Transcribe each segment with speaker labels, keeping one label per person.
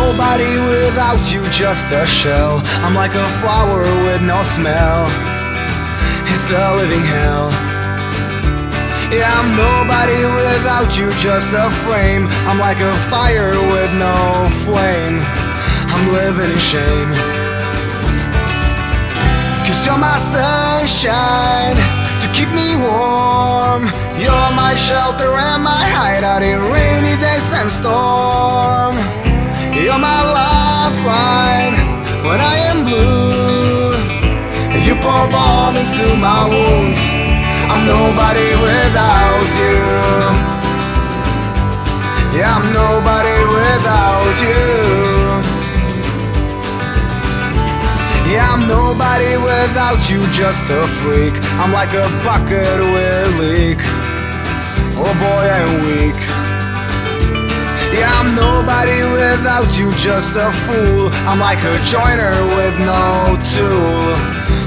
Speaker 1: nobody without you, just a shell. I'm like a flower with no smell. It's a living hell. Yeah, I'm nobody without you, just a flame. I'm like a fire with no flame. I'm living in shame. 'Cause you're my sunshine to keep me warm. You're my shelter and my hideout in rainy days and storm. You're my lifeline when I am blue. You pour balm into my wounds. I'm nobody without you. Yeah, I'm nobody without you. Yeah, I'm nobody without you, just a freak. I'm like a bucket with a leak. Oh boy, I'm weak. Yeah, I'm nobody without you, just a fool. I'm like a joiner with no tool.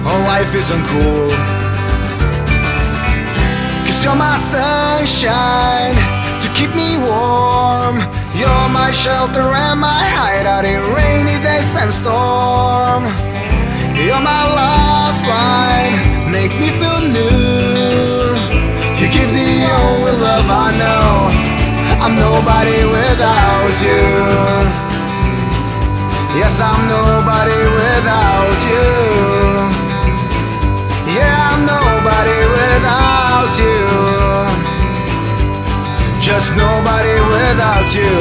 Speaker 1: Oh, life isn't cool. 'Cause you're my sunshine to keep me warm. You're my shelter and my hideout in rainy days and storm. You're my lifeline, make me feel new. You give the only love I know. I'm nobody without you. Yes, I'm nobody without you. Yeah, I'm nobody without you. Just nobody without you.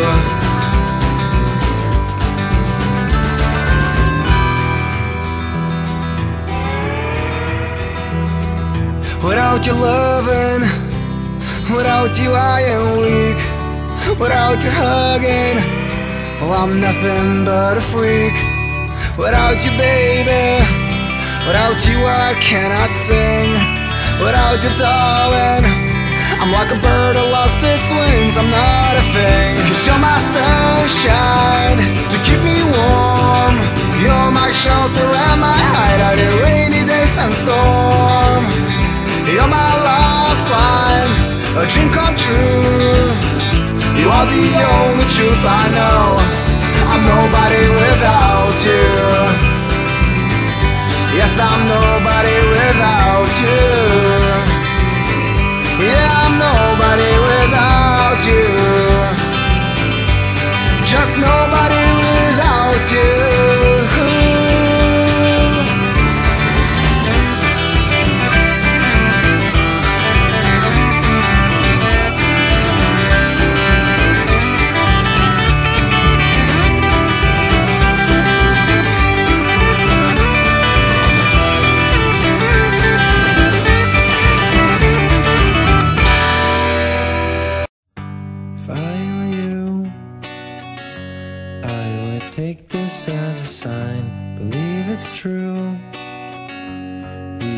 Speaker 1: Without your loving, without you I am weak. Without your hugging, well I'm nothing but a freak. Without you baby, without you I cannot sing. Without you darling, I'm like a bird that lost its wings. I'm not a thing. 'Cause you're my sunshine to keep me warm. You're my shelter and my hideout in rainy days and storm. You're my lifeline, a dream come true. You are the only truth I know. I'm nobody without you. Yes, I'm nobody without you. Yeah, I'm nobody without you. Just nobody without you.
Speaker 2: If I were you, I would take this as a sign. Believe it's true. We